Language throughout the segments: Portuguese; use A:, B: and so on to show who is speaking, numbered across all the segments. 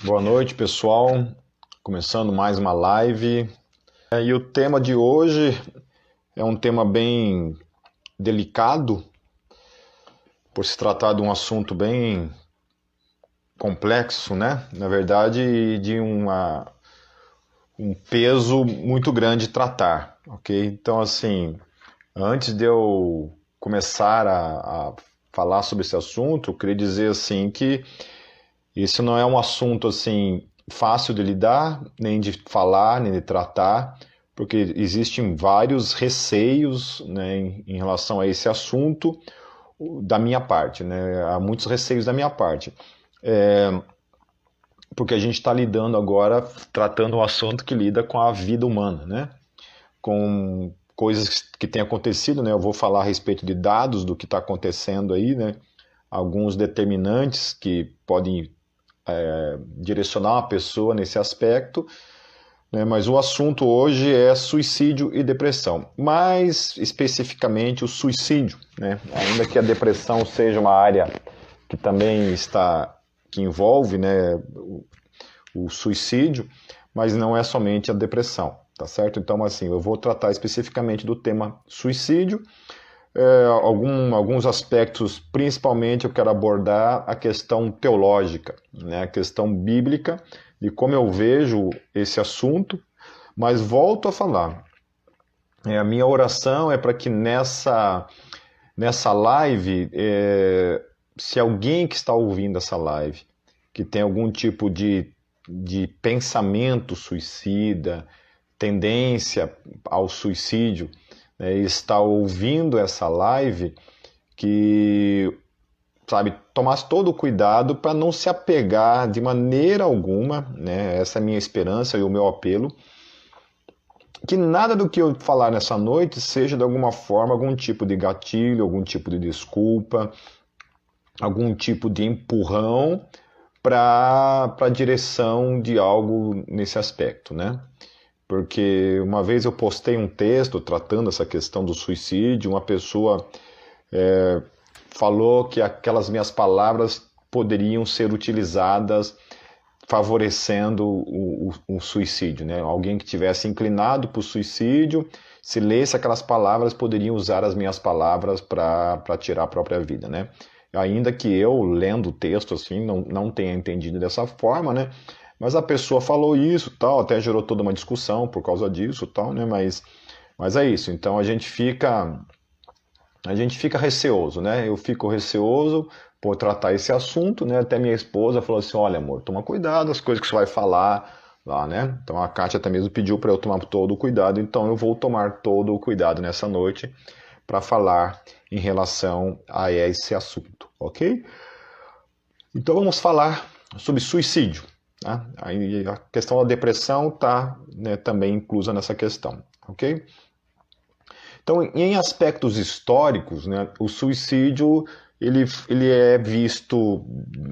A: Boa noite, pessoal. Começando mais uma live. E o tema de hoje é um tema bem delicado, por se tratar de um assunto bem complexo, né? Na verdade, de um peso muito grande de tratar, ok? Então, assim, antes de eu começar a falar sobre esse assunto, eu queria dizer assim que esse não é um assunto assim fácil de lidar, nem de falar, nem de tratar, porque existem vários receios, né, em relação a esse assunto da minha parte, né? Há muitos receios da minha parte, porque a gente está lidando agora, tratando um assunto que lida com a vida humana, né? Com coisas que têm acontecido, né? Eu vou falar a respeito de dados do que está acontecendo aí, né? Alguns determinantes que podem direcionar uma pessoa nesse aspecto, né? Mas o assunto hoje é suicídio e depressão, mais especificamente o suicídio, né? Ainda que a depressão seja uma área que também que envolve, né, o suicídio, mas não é somente a depressão, tá certo? Então, assim, eu vou tratar especificamente do tema suicídio. Alguns aspectos, principalmente eu quero abordar a questão teológica, né, a questão bíblica, de como eu vejo esse assunto, mas volto a falar, a minha oração é para que nessa live, se alguém que está ouvindo essa live, que tem algum tipo de pensamento suicida, tendência ao suicídio, né, e está ouvindo essa live, que, sabe, tomasse todo o cuidado para não se apegar de maneira alguma, né, essa é a minha esperança e o meu apelo, que nada do que eu falar nessa noite seja de alguma forma algum tipo de gatilho, algum tipo de desculpa, algum tipo de empurrão para a direção de algo nesse aspecto, né? Porque uma vez eu postei um texto tratando essa questão do suicídio, uma pessoa falou que aquelas minhas palavras poderiam ser utilizadas favorecendo o suicídio, né? Alguém que tivesse inclinado para o suicídio, se lesse aquelas palavras, poderiam usar as minhas palavras para tirar a própria vida, né? Ainda que eu, lendo o texto assim, não tenha entendido dessa forma, né? Mas a pessoa falou isso, tal, até gerou toda uma discussão por causa disso, tal, né? Mas é isso. Então a gente fica receoso, né? Eu fico receoso por tratar esse assunto, né? Até minha esposa falou assim: olha, amor, toma cuidado as coisas que você vai falar lá, né? Então a Kátia até mesmo pediu para eu tomar todo o cuidado, então eu vou tomar todo o cuidado nessa noite para falar em relação a esse assunto, ok? Então vamos falar sobre suicídio. Né? Aí a questão da depressão está, né, também inclusa nessa questão, ok? Então, em aspectos históricos, né, o suicídio ele é visto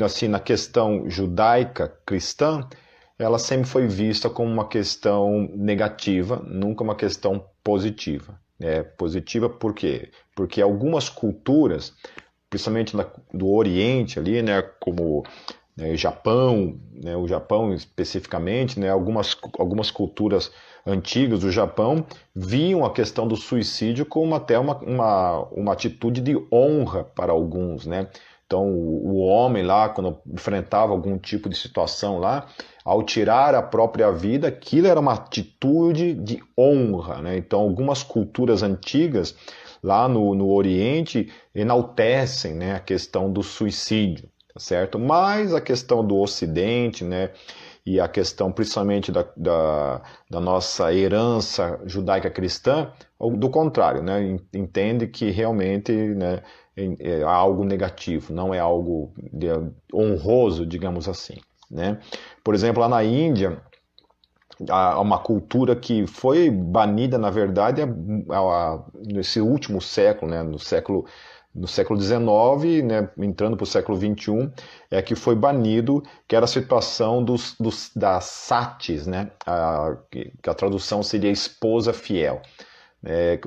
A: assim na questão judaica cristã, ela sempre foi vista como uma questão negativa, nunca uma questão positiva. Positiva por quê? Porque algumas culturas, principalmente do Oriente ali, né, como, né, o Japão especificamente, né, algumas culturas antigas do Japão viam a questão do suicídio como até uma atitude de honra para alguns, né? Então, o homem lá, quando enfrentava algum tipo de situação lá, ao tirar a própria vida, aquilo era uma atitude de honra, né? Então, algumas culturas antigas lá no Oriente enaltecem, né, a questão do suicídio, tá certo? Mas a questão do Ocidente, né, e a questão principalmente da nossa herança judaica cristã, do contrário, né, entende que realmente, né, é algo negativo, não é algo honroso, digamos assim, né? Por exemplo, lá na Índia, há uma cultura que foi banida, na verdade, nesse último século, né, no século XIX, né, entrando para o século XXI, é que foi banido, que era a situação das satis, né, que a tradução seria esposa fiel.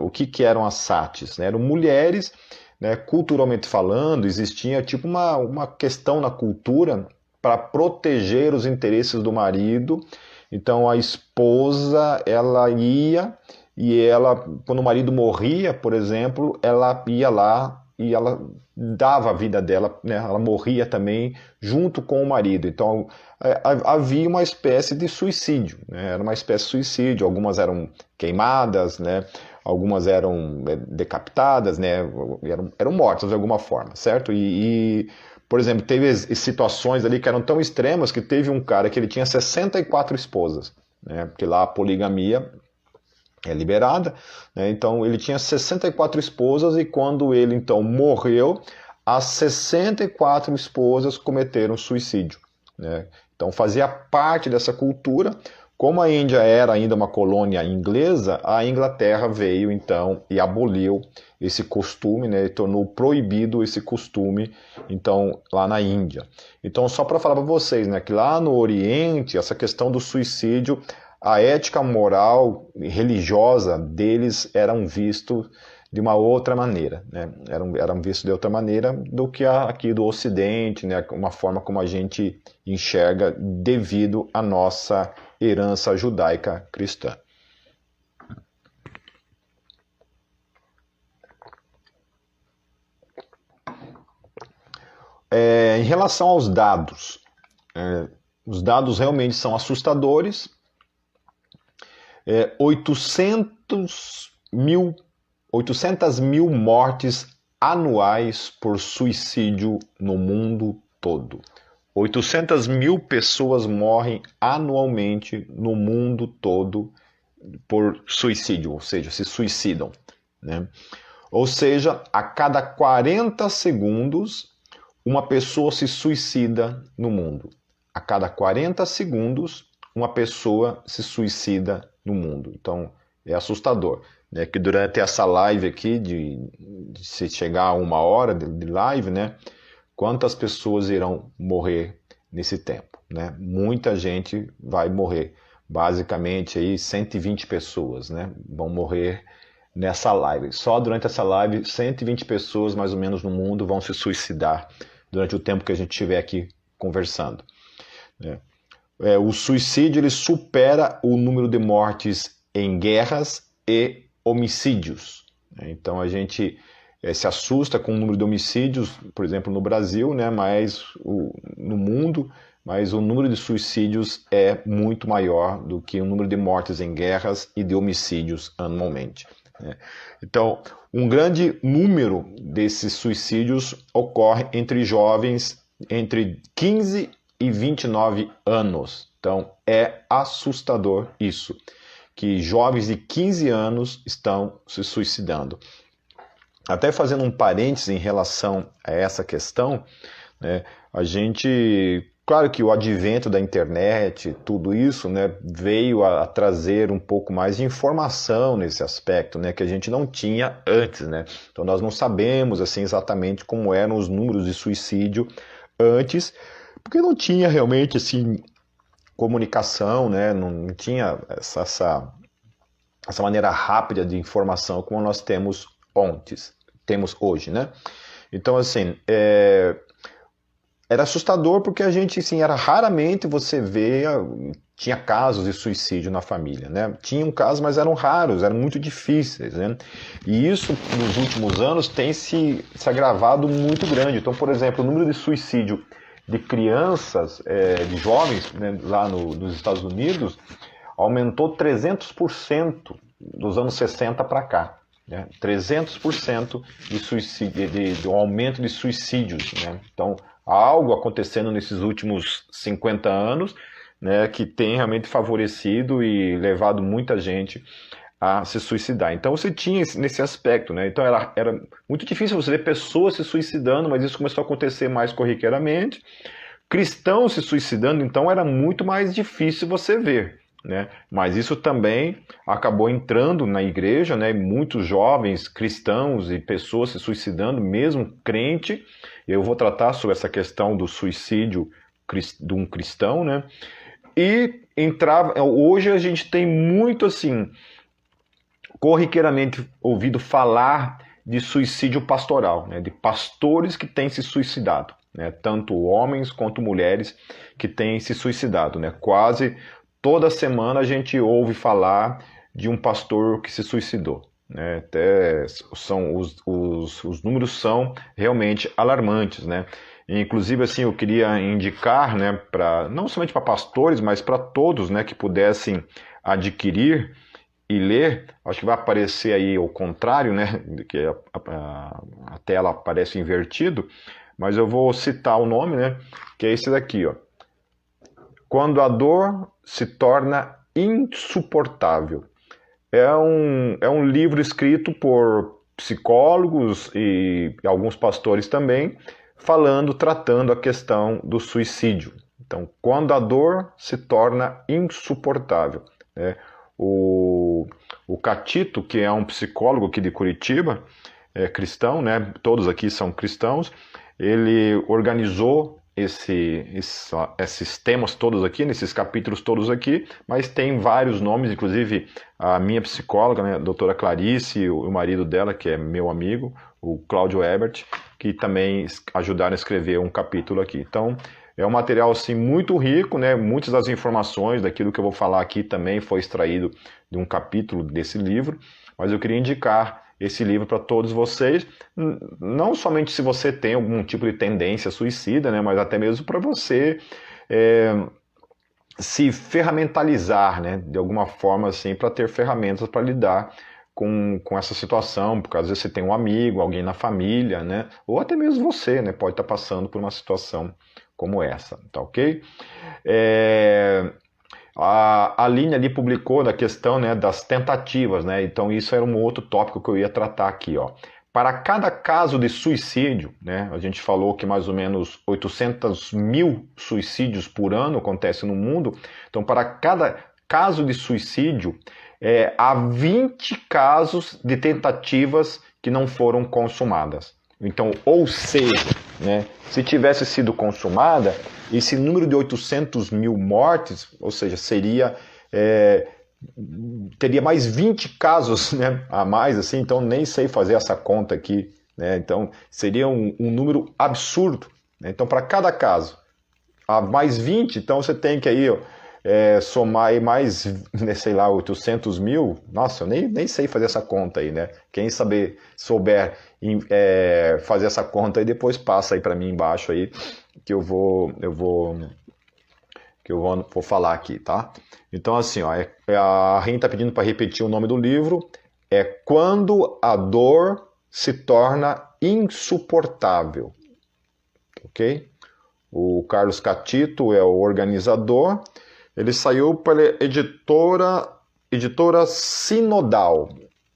A: O que eram as satis? Né? Eram mulheres, né, culturalmente falando, existia tipo uma questão na cultura para proteger os interesses do marido. Então a esposa, ela ia e ela, quando o marido morria, por exemplo, ela ia lá e ela dava a vida dela, né? Ela morria também junto com o marido. Então havia uma espécie de suicídio, né? Era uma espécie de suicídio. Algumas eram queimadas, né? Algumas eram decapitadas, né? Eram mortas de alguma forma, certo? Por exemplo, teve situações ali que eram tão extremas que teve um cara que ele tinha 64 esposas, né? Porque lá a poligamia é liberada, né? Então ele tinha 64 esposas e quando ele então morreu, as 64 esposas cometeram suicídio, né? Então fazia parte dessa cultura. Como a Índia era ainda uma colônia inglesa, a Inglaterra veio então e aboliu esse costume, né, e tornou proibido esse costume então lá na Índia. Então só para falar para vocês, né, que lá no Oriente essa questão do suicídio, a ética moral e religiosa deles eram vistos de uma outra maneira, né? Eram vistos de outra maneira do que aqui do Ocidente, né? Uma forma como a gente enxerga devido à nossa herança judaica cristã. Em relação aos dados, os dados realmente são assustadores. 800 mil mortes anuais por suicídio no mundo todo. 800 mil pessoas morrem anualmente no mundo todo por suicídio, ou seja, se suicidam, né? Ou seja, a cada 40 segundos, uma pessoa se suicida no mundo. A cada 40 segundos, uma pessoa se suicida no mundo. Então, é assustador, né? Que durante essa live aqui, de se chegar a 1 hora de live, né? Quantas pessoas irão morrer nesse tempo, né? Muita gente vai morrer. Basicamente, aí, 120 pessoas, né? Vão morrer nessa live. Só durante essa live, 120 pessoas, mais ou menos, no mundo vão se suicidar durante o tempo que a gente estiver aqui conversando, né? O suicídio ele supera o número de mortes em guerras e homicídios. Então a gente se assusta com o número de homicídios, por exemplo, no Brasil, né, mas no mundo, mas o número de suicídios é muito maior do que o número de mortes em guerras e de homicídios anualmente, né? Então, um grande número desses suicídios ocorre entre jovens entre 15 e 29 anos. Então, é assustador isso, que jovens de 15 anos estão se suicidando. Até fazendo um parênteses em relação a essa questão, né, a gente, claro que o advento da internet, tudo isso, né, veio a trazer um pouco mais de informação nesse aspecto, né, que a gente não tinha antes, né? Então nós não sabemos assim exatamente como eram os números de suicídio antes, porque não tinha realmente assim comunicação, né? Não tinha essa maneira rápida de informação como nós temos hoje, né? Então, assim, era assustador porque a gente, assim, raramente você tinha casos de suicídio na família, né? Tinham casos, mas eram raros, eram muito difíceis, né? E isso, nos últimos anos, tem se agravado muito grande. Então, por exemplo, o número de suicídio de crianças, de jovens, né, lá nos Estados Unidos, aumentou 300% dos anos 60 para cá. Né? 300% de um aumento de suicídios. Né? Então, há algo acontecendo nesses últimos 50 anos, né, que tem realmente favorecido e levado muita gente a se suicidar. Então você tinha nesse aspecto, né? Então era muito difícil você ver pessoas se suicidando, mas isso começou a acontecer mais corriqueiramente. Cristãos se suicidando, então era muito mais difícil você ver, né? Mas isso também acabou entrando na igreja, né? Muitos jovens cristãos e pessoas se suicidando, mesmo crente. Eu vou tratar sobre essa questão do suicídio de um cristão, né? E hoje a gente tem muito assim corriqueiramente ouvido falar de suicídio pastoral, né, de pastores que têm se suicidado. né? Tanto homens quanto mulheres que têm se suicidado, né? Quase toda semana a gente ouve falar de um pastor que se suicidou, né? Até os números são realmente alarmantes, né? Inclusive, assim, eu queria indicar, né, não somente para pastores, mas para todos, né, que pudessem adquirir e ler. Acho que vai aparecer aí o contrário, né, que a tela aparece invertido, mas eu vou citar o nome, né, que é esse daqui, ó. Quando a dor se torna insuportável. É um livro escrito por psicólogos e alguns pastores também, tratando a questão do suicídio. Então, quando a dor se torna insuportável, né? O Catito, que é um psicólogo aqui de Curitiba, é cristão, né? Todos aqui são cristãos, ele organizou esses temas todos aqui, nesses capítulos todos aqui, mas tem vários nomes, inclusive a minha psicóloga, né, a doutora Clarice, e o marido dela, que é meu amigo, o Cláudio Ebert, que também ajudaram a escrever um capítulo aqui. Então, é um material assim, muito rico, né? Muitas das informações daquilo que eu vou falar aqui também foi extraído de um capítulo desse livro, mas eu queria indicar esse livro para todos vocês, não somente se você tem algum tipo de tendência suicida, né, mas até mesmo para você se ferramentalizar, né, de alguma forma assim, para ter ferramentas para lidar com essa situação, porque às vezes você tem um amigo, alguém na família, né, ou até mesmo você, né, pode estar passando por uma situação como essa, tá ok? A Aline ali publicou da questão, né, das tentativas, né? Então isso era um outro tópico que eu ia tratar aqui, ó. Para cada caso de suicídio, né, a gente falou que mais ou menos 800 mil suicídios por ano acontecem no mundo. Então, para cada caso de suicídio, há 20 casos de tentativas que não foram consumadas. Então, ou seja, né, se tivesse sido consumada, esse número de 800 mil mortes, ou seja, teria mais 20 casos, né, a mais, assim, então nem sei fazer essa conta aqui, né, então seria um número absurdo, né, então para cada caso, há mais 20, então você tem que aí somar aí mais, né, sei lá, 800 mil, nossa, eu nem sei fazer essa conta aí, né, quem souber fazer essa conta aí, depois passa aí para mim embaixo aí, que eu vou falar aqui, tá? Então, assim, ó, a Rin está pedindo para repetir o nome do livro. É Quando a Dor se Torna Insuportável. Ok? O Carlos Catito é o organizador. Ele saiu pela editora Sinodal.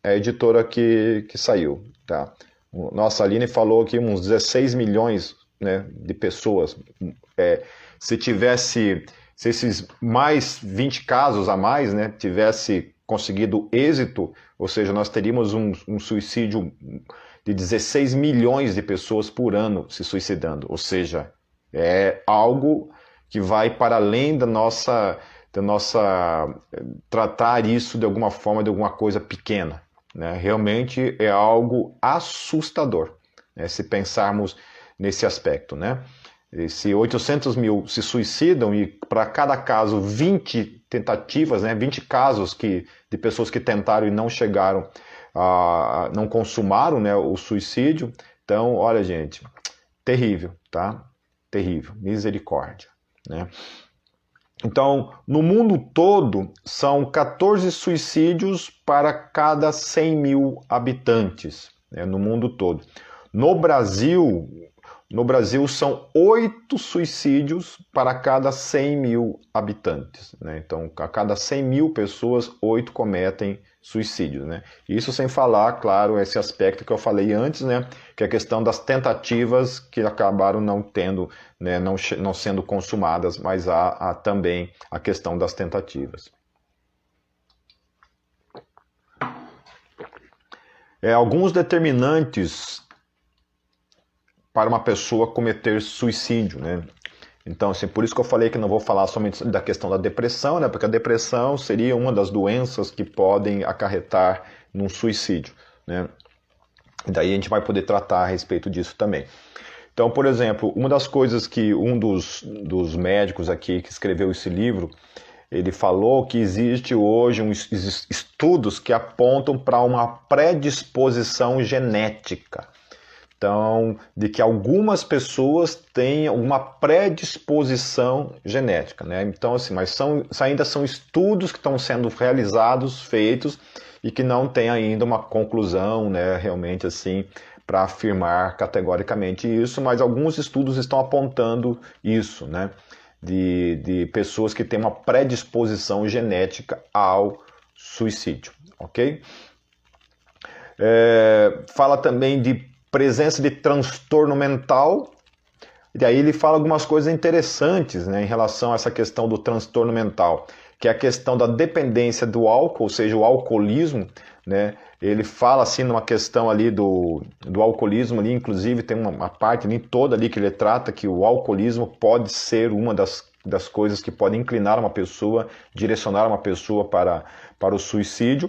A: É a editora que saiu, tá? Nossa, a Aline falou aqui uns 16 milhões, né, de pessoas. Se esses mais 20 casos a mais, né, tivesse conseguido êxito, ou seja, nós teríamos um suicídio de 16 milhões de pessoas por ano se suicidando. Ou seja, é algo que vai para além da nossa tratar isso de alguma forma, de alguma coisa pequena, né? Realmente é algo assustador, né, se pensarmos nesse aspecto, né? Se 800 mil se suicidam e para cada caso 20 tentativas, né, 20 casos de pessoas que tentaram e não chegaram, não consumaram, né, o suicídio, então, olha, gente, terrível, tá? Terrível, misericórdia, né? Então, no mundo todo, são 14 suicídios para cada 100 mil habitantes, né, no mundo todo. No Brasil são 8 suicídios para cada 100 mil habitantes, né? Então, a cada 100 mil pessoas, 8 cometem suicídio, né? Isso sem falar, claro, esse aspecto que eu falei antes, né? Que é a questão das tentativas que acabaram não tendo, né? Não sendo consumadas, mas há também a questão das tentativas. Alguns determinantes para uma pessoa cometer suicídio, né? Então, assim, por isso que eu falei que não vou falar somente da questão da depressão, né? Porque a depressão seria uma das doenças que podem acarretar num suicídio, né? E daí a gente vai poder tratar a respeito disso também. Então, por exemplo, uma das coisas que um dos médicos aqui que escreveu esse livro, ele falou que existe hoje estudos que apontam para uma predisposição genética. Então, de que algumas pessoas têm uma predisposição genética, né? Então, assim, mas ainda são estudos que estão sendo realizados, feitos, e que não tem ainda uma conclusão, né, realmente assim, para afirmar categoricamente isso, mas alguns estudos estão apontando isso, né? De pessoas que têm uma predisposição genética ao suicídio, ok? Fala também de presença de transtorno mental, e aí ele fala algumas coisas interessantes, né, em relação a essa questão do transtorno mental, que é a questão da dependência do álcool, ou seja, o alcoolismo, né? Ele fala assim numa questão ali do alcoolismo, ali, inclusive tem uma parte ali toda ali que ele trata que o alcoolismo pode ser uma das coisas que pode inclinar uma pessoa, direcionar uma pessoa para o suicídio,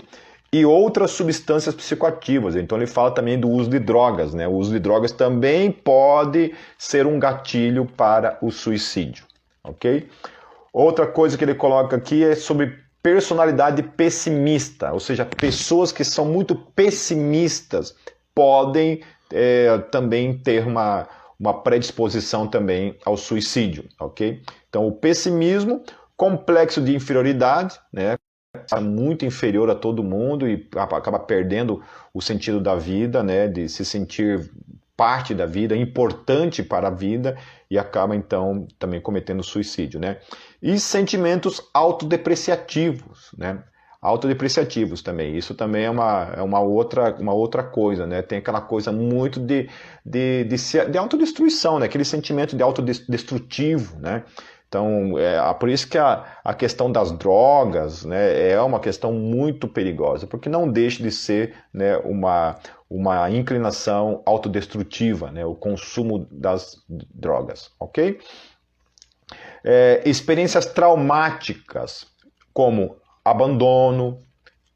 A: e outras substâncias psicoativas. Então ele fala também do uso de drogas, né? O uso de drogas também pode ser um gatilho para o suicídio, ok? Outra coisa que ele coloca aqui é sobre personalidade pessimista, ou seja, pessoas que são muito pessimistas podem também ter uma predisposição também ao suicídio, ok? Então o pessimismo, complexo de inferioridade, né? Muito inferior a todo mundo e acaba perdendo o sentido da vida, né, de se sentir parte da vida, importante para a vida, e acaba então também cometendo suicídio, né? E sentimentos autodepreciativos, né? Autodepreciativos também. Isso também é uma outra coisa, né? Tem aquela coisa muito de autodestruição, né? Aquele sentimento de autodestrutivo, né? Então, por isso que a questão das drogas, né, é uma questão muito perigosa, porque não deixa de ser, né, uma inclinação autodestrutiva, né, o consumo das drogas, ok? Experiências traumáticas, como abandono,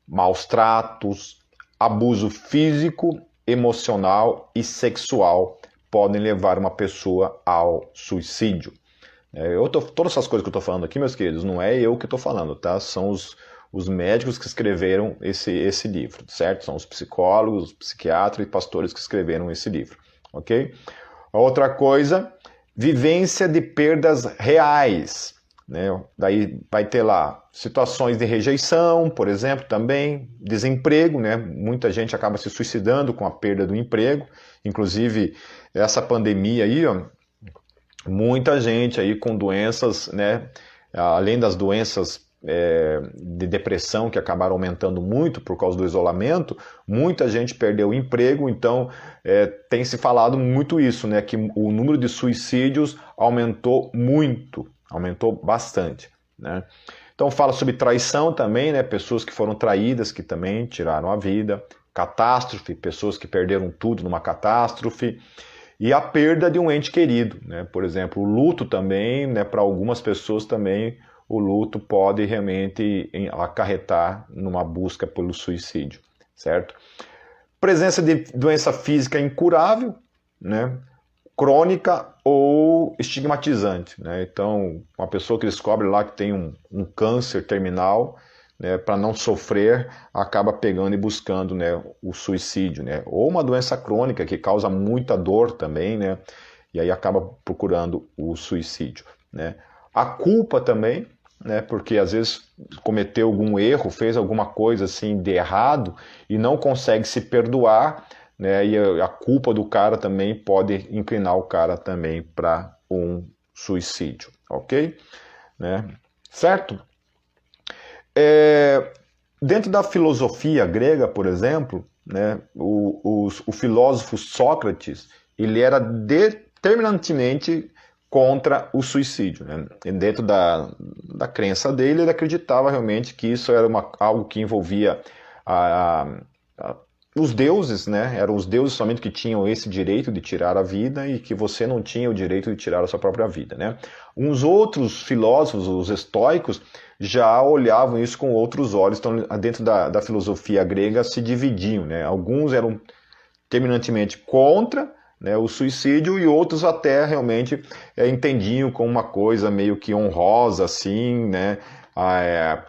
A: maus tratos, abuso físico, emocional e sexual, podem levar uma pessoa ao suicídio. Todas essas coisas que eu estou falando aqui, meus queridos, não é eu que estou falando, tá? São os médicos que escreveram esse livro, certo? São os psicólogos, os psiquiatras e pastores que escreveram esse livro, ok? Outra coisa, vivência de perdas reais, né? Daí vai ter lá situações de rejeição, por exemplo, também, desemprego, né? Muita gente acaba se suicidando com a perda do emprego, inclusive essa pandemia aí, ó, muita gente aí com doenças, né, além das doenças de depressão que acabaram aumentando muito por causa do isolamento, muita gente perdeu o emprego, então tem se falado muito isso, né, que o número de suicídios aumentou muito, aumentou bastante, né. Então fala sobre traição também, né, pessoas que foram traídas que também tiraram a vida, catástrofe, pessoas que perderam tudo numa catástrofe, e a perda de um ente querido, né? Por exemplo, o luto também, né, para algumas pessoas também, o luto pode realmente acarretar numa busca pelo suicídio, certo? Presença de doença física incurável, né, crônica ou estigmatizante, né? Então, uma pessoa que descobre lá que tem um câncer terminal, né, para não sofrer, acaba pegando e buscando, né, o suicídio, né? Ou uma doença crônica que causa muita dor também, né? E aí acaba procurando o suicídio, né? A culpa também, né? Porque às vezes cometeu algum erro, fez alguma coisa assim de errado e não consegue se perdoar, né? E a culpa do cara também pode inclinar o cara também para um suicídio, ok? Né? Certo? Dentro da filosofia grega, por exemplo, né, o filósofo Sócrates, ele era determinantemente contra o suicídio, né? E dentro da crença dele, ele acreditava realmente que isso era algo que envolvia os deuses, né? Eram os deuses somente que tinham esse direito de tirar a vida e que você não tinha o direito de tirar a sua própria vida, né? Uns outros filósofos, os estoicos, já olhavam isso com outros olhos. Então, dentro da filosofia grega se dividiam, né? Alguns eram terminantemente contra, né, o suicídio, e outros até realmente entendiam como uma coisa meio que honrosa, assim, né,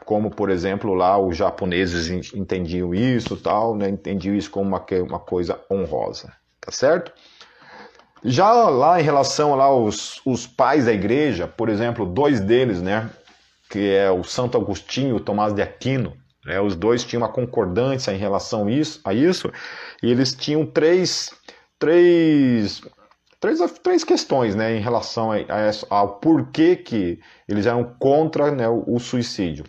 A: como, por exemplo, lá os japoneses entendiam isso, tal, né, entendiam isso como uma coisa honrosa, tá certo? Já lá em relação lá os pais da igreja, por exemplo, dois deles, né, que é o Santo Agostinho e o Tomás de Aquino, né, os dois tinham uma concordância em relação a isso, e eles tinham três questões, né, em relação ao porquê que eles eram contra, né, o suicídio.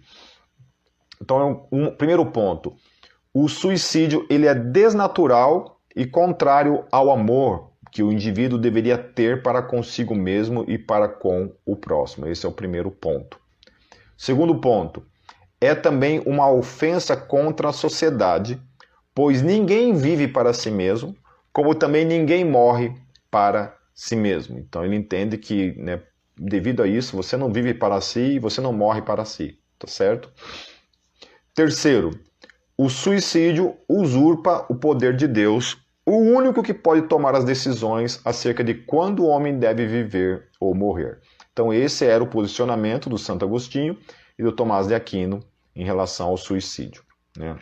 A: Então, primeiro ponto, o suicídio ele é desnatural e contrário ao amor que o indivíduo deveria ter para consigo mesmo e para com o próximo. Esse é o primeiro ponto. Segundo ponto, é também uma ofensa contra a sociedade, pois ninguém vive para si mesmo, como também ninguém morre para si mesmo. Então ele entende que, né, devido a isso, você não vive para si e você não morre para si, tá certo? Terceiro, o suicídio usurpa o poder de Deus, o único que pode tomar as decisões acerca de quando o homem deve viver ou morrer. Então esse era o posicionamento do Santo Agostinho e do Tomás de Aquino em relação ao suicídio, né?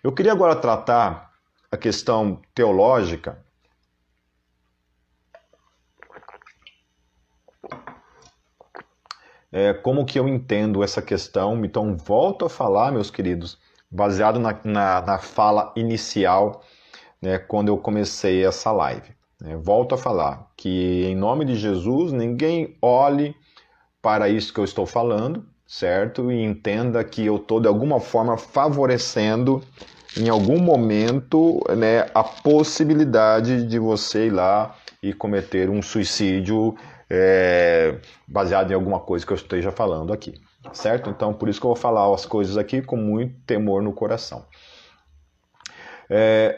A: Eu queria agora tratar a questão teológica como que eu entendo essa questão. Então volto a falar, meus queridos, baseado na fala inicial, né, quando eu comecei essa live. Volto a falar que, em nome de Jesus, ninguém olhe para isso que eu estou falando, certo? E entenda que eu estou, de alguma forma, favorecendo, em algum momento, né, a possibilidade de você ir lá e cometer um suicídio baseado em alguma coisa que eu esteja falando aqui, certo? Então, por isso que eu vou falar as coisas aqui com muito temor no coração.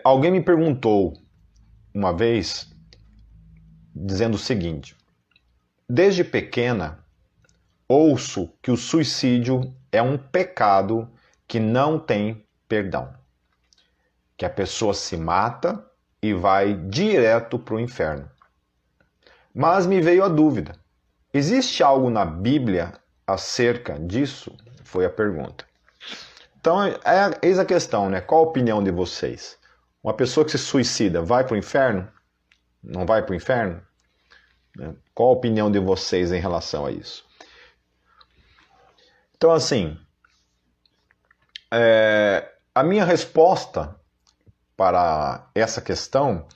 A: Alguém me perguntou uma vez, dizendo o seguinte: desde pequena, ouço que o suicídio é um pecado que não tem perdão, que a pessoa se mata e vai direto para o inferno. Mas me veio a dúvida: existe algo na Bíblia acerca disso? Foi a pergunta. Então, eis a questão, né? Qual a opinião de vocês? Uma pessoa que se suicida vai para o inferno? Não vai para o inferno? Qual a opinião de vocês em relação a isso? Então, assim, a minha resposta para essa questão,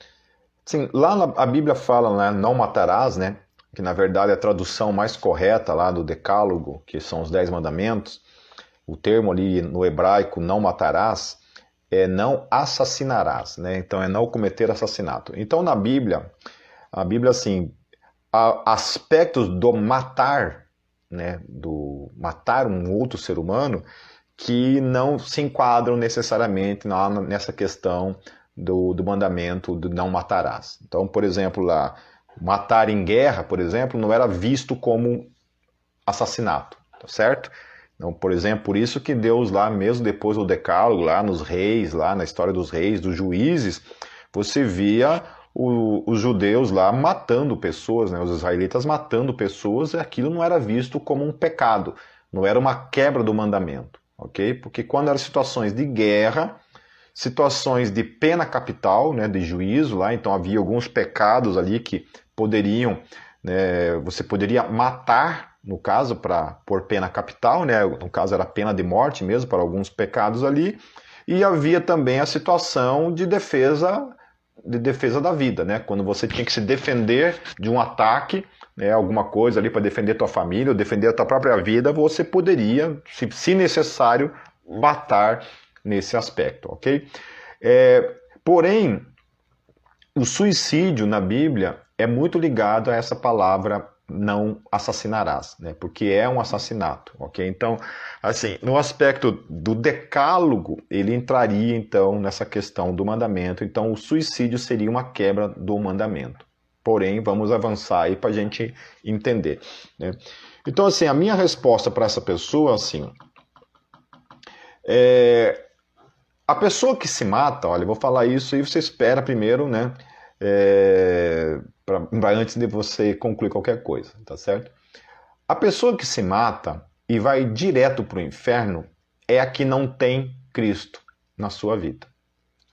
A: assim, lá a Bíblia fala, né, não matarás, né, que na verdade é a tradução mais correta lá do Decálogo, que são os 10 mandamentos. O termo ali no hebraico, não matarás, é não assassinarás, né? Então é não cometer assassinato. Então na Bíblia, a Bíblia, assim, há aspectos do matar, né, do matar um outro ser humano, que não se enquadram necessariamente nessa questão do mandamento do não matarás. Então, por exemplo, lá, matar em guerra, por exemplo, não era visto como assassinato, tá certo? Então, por exemplo, por isso que Deus lá, mesmo depois do Decálogo, lá nos reis, lá na história dos reis, dos juízes, você via os judeus lá matando pessoas, né, os israelitas matando pessoas, e aquilo não era visto como um pecado, não era uma quebra do mandamento, ok? Porque quando eram situações de guerra, situações de pena capital, né, de juízo lá, então havia alguns pecados ali que poderiam, né, você poderia matar, no caso, por pena capital, né, no caso era pena de morte mesmo, para alguns pecados ali, e havia também a situação de defesa da vida, né, quando você tinha que se defender de um ataque, né, alguma coisa ali para defender tua família, ou defender a tua própria vida, você poderia, se necessário, matar nesse aspecto, ok? Porém, o suicídio na Bíblia é muito ligado a essa palavra não assassinarás, né? Porque é um assassinato, ok? Então, assim, no aspecto do decálogo, ele entraria então nessa questão do mandamento. Então, o suicídio seria uma quebra do mandamento. Porém, vamos avançar aí para a gente entender, né? Então, assim, a minha resposta para essa pessoa, assim, a pessoa que se mata, olha, eu vou falar isso e você espera primeiro, né, antes de você concluir qualquer coisa, tá certo? A pessoa que se mata e vai direto para o inferno é a que não tem Cristo na sua vida,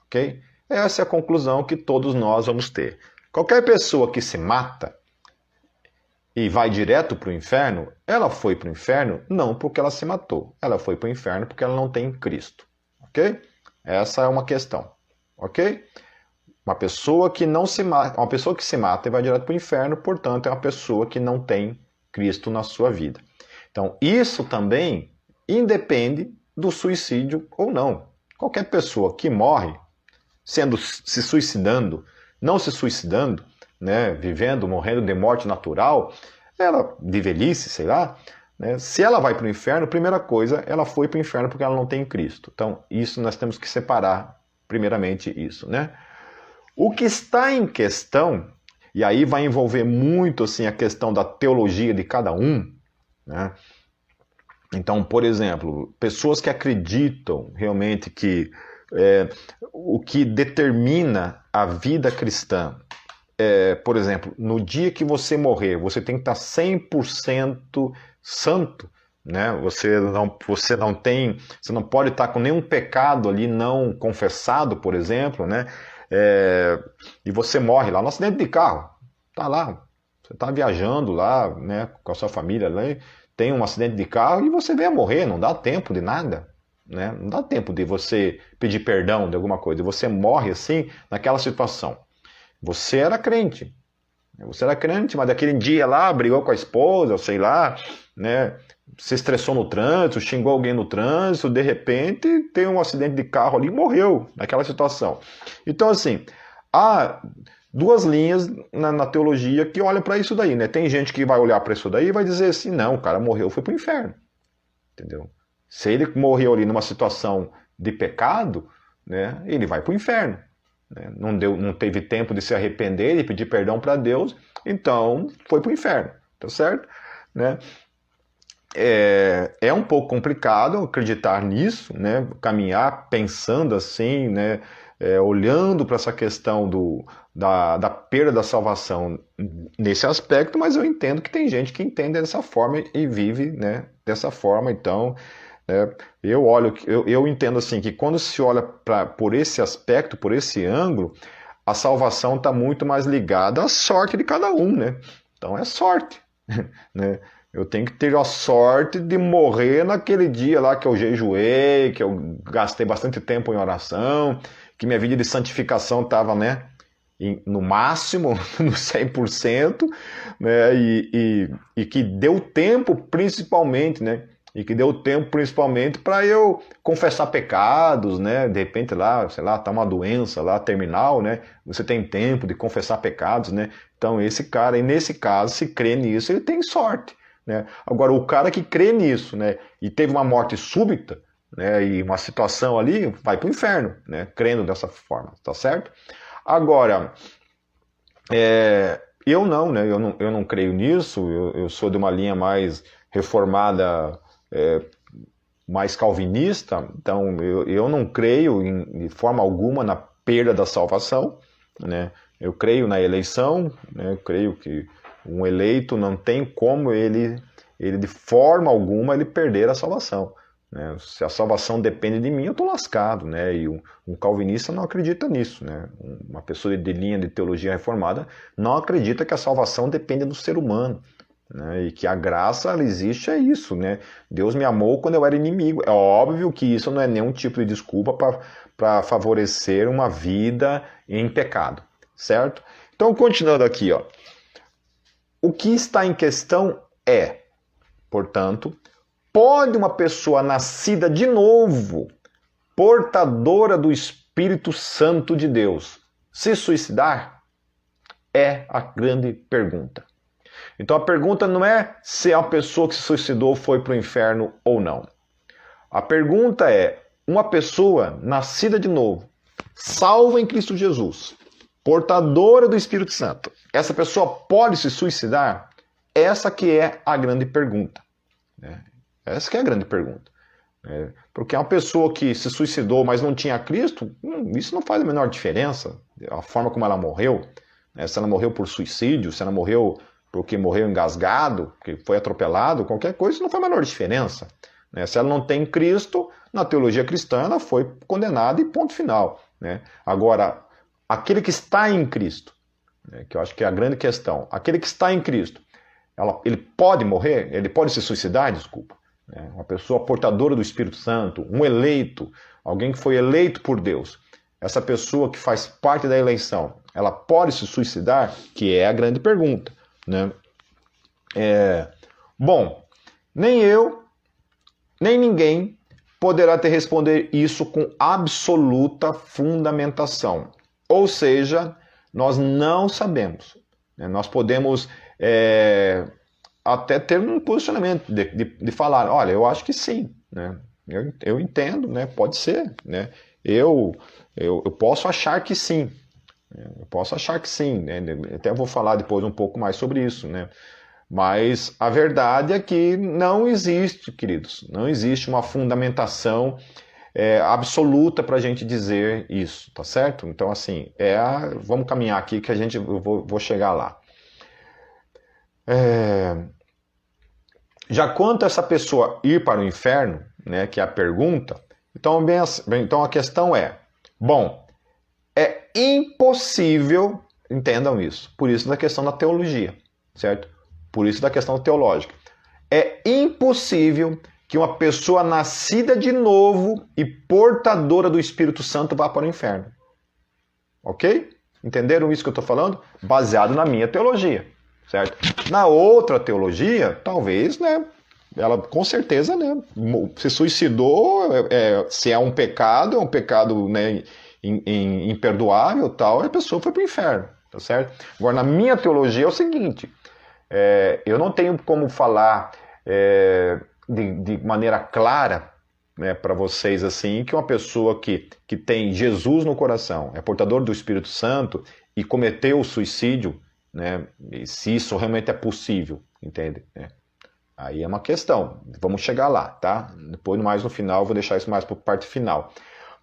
A: ok? Essa é a conclusão que todos nós vamos ter. Qualquer pessoa que se mata e vai direto para o inferno, ela foi para o inferno não porque ela se matou, ela foi para o inferno porque ela não tem Cristo, ok? Essa é uma questão, ok? Uma pessoa que não se mata, uma pessoa que se mata e vai direto para o inferno, portanto, é uma pessoa que não tem Cristo na sua vida. Então, isso também independe do suicídio ou não. Qualquer pessoa que morre se suicidando, não se suicidando, né, vivendo, morrendo de morte natural, ela de velhice, sei lá, né, se ela vai para o inferno, primeira coisa, ela foi para o inferno porque ela não tem Cristo. Então, isso nós temos que separar, primeiramente, isso, né? O que está em questão, e aí vai envolver muito assim, a questão da teologia de cada um, né? Então, por exemplo, pessoas que acreditam realmente que o que determina a vida cristã, por exemplo, no dia que você morrer, você tem que estar 100% santo, né? Você não pode estar com nenhum pecado ali não confessado, por exemplo, né? E você morre lá no acidente de carro, tá lá, você está viajando lá, né, com a sua família, lá, tem um acidente de carro e você vem a morrer, não dá tempo de nada, né? Não dá tempo de você pedir perdão de alguma coisa, você morre assim naquela situação. Você era crente, mas daquele dia lá brigou com a esposa, sei lá, né? Se estressou no trânsito, xingou alguém no trânsito, de repente tem um acidente de carro ali e morreu naquela situação. Então, assim, há duas linhas na teologia que olham para isso daí, né? Tem gente que vai olhar para isso daí e vai dizer assim, não, o cara morreu, foi para o inferno, entendeu? Se ele morreu ali numa situação de pecado, né, ele vai para o inferno. Né? Não teve tempo de se arrepender, de pedir perdão para Deus, então foi para o inferno, tá certo? Né? É um pouco complicado acreditar nisso, né? Caminhar pensando assim, né? Olhando para essa questão da perda da salvação nesse aspecto, mas eu entendo que tem gente que entende dessa forma e vive, né, dessa forma. Então, eu entendo assim que quando se olha por esse aspecto, por esse ângulo, a salvação está muito mais ligada à sorte de cada um, né? Então é sorte, né? Eu tenho que ter a sorte de morrer naquele dia lá que eu jejuei, que eu gastei bastante tempo em oração, que minha vida de santificação estava, né, no máximo, no 100%, né, e que deu tempo principalmente, né, para eu confessar pecados, né, de repente lá, sei lá, tá uma doença lá terminal, né, você tem tempo de confessar pecados, né, então esse cara, e nesse caso, se crê nisso, ele tem sorte. Né? Agora, o cara que crê nisso, né, e teve uma morte súbita, né, e uma situação ali, vai para o inferno, né, crendo dessa forma, tá certo? Agora, eu não, né, eu não creio nisso, eu sou de uma linha mais reformada, mais calvinista, então eu não creio de forma alguma na perda da salvação, né? Eu creio na eleição, né? Eu creio que um eleito não tem como ele de forma alguma ele perder a salvação, né? Se a salvação depende de mim, eu estou lascado, né? E um calvinista não acredita nisso, né? Uma pessoa de linha de teologia reformada não acredita que a salvação depende do ser humano, né? E que a graça ela existe é isso, né? Deus me amou quando eu era inimigo. É óbvio que isso não é nenhum tipo de desculpa para favorecer uma vida em pecado, certo? Então, continuando aqui, ó. O que está em questão é, portanto, pode uma pessoa nascida de novo, portadora do Espírito Santo de Deus, se suicidar? É a grande pergunta. Então a pergunta não é se a pessoa que se suicidou foi para o inferno ou não. A pergunta é, uma pessoa nascida de novo, salva em Cristo Jesus, portadora do Espírito Santo, essa pessoa pode se suicidar? Essa que é a grande pergunta. Essa que é a grande pergunta. Porque uma pessoa que se suicidou, mas não tinha Cristo, isso não faz a menor diferença. A forma como ela morreu, né? Se ela morreu por suicídio, se ela morreu porque morreu engasgado, porque foi atropelado, qualquer coisa, isso não faz a menor diferença. Né? Se ela não tem Cristo, na teologia cristã, ela foi condenada e ponto final. Né? Agora, aquele que está em Cristo, né, que eu acho que é a grande questão, aquele que está em Cristo, ele pode morrer? Ele pode se suicidar? Desculpa. Uma pessoa portadora do Espírito Santo, um eleito, alguém que foi eleito por Deus. Essa pessoa que faz parte da eleição, ela pode se suicidar? Que é a grande pergunta. Né? Bom, nem eu, nem ninguém poderá te responder isso com absoluta fundamentação. Ou seja, nós não sabemos. Né? Nós podemos até ter um posicionamento de falar, olha, eu acho que sim, né? Eu entendo, né? Pode ser, né? Eu posso achar que sim, eu posso achar que sim, né? Até vou falar depois um pouco mais sobre isso, né? Mas a verdade é que não existe, queridos, não existe uma fundamentação absoluta para a gente dizer isso, tá certo? Então, assim, vamos caminhar aqui que eu vou chegar lá. Já quanto a essa pessoa ir para o inferno, né, que é a pergunta, então a questão bom, é impossível, entendam isso, por isso da questão da teologia, certo? Por isso da questão teológica. É impossível que uma pessoa nascida de novo e portadora do Espírito Santo vá para o inferno. Ok? Entenderam isso que eu estou falando? Baseado na minha teologia. Certo? Na outra teologia, talvez, né, ela com certeza, né, se suicidou, se é um pecado, né, imperdoável, tal, a pessoa foi para o inferno, tá certo? Agora, na minha teologia é o seguinte, eu não tenho como falar de maneira clara, né, para vocês assim, que uma pessoa que tem Jesus no coração, é portador do Espírito Santo e cometeu o suicídio, né, se isso realmente é possível, entende? Aí é uma questão, vamos chegar lá, tá? Depois, mais no final, eu vou deixar isso mais para a parte final.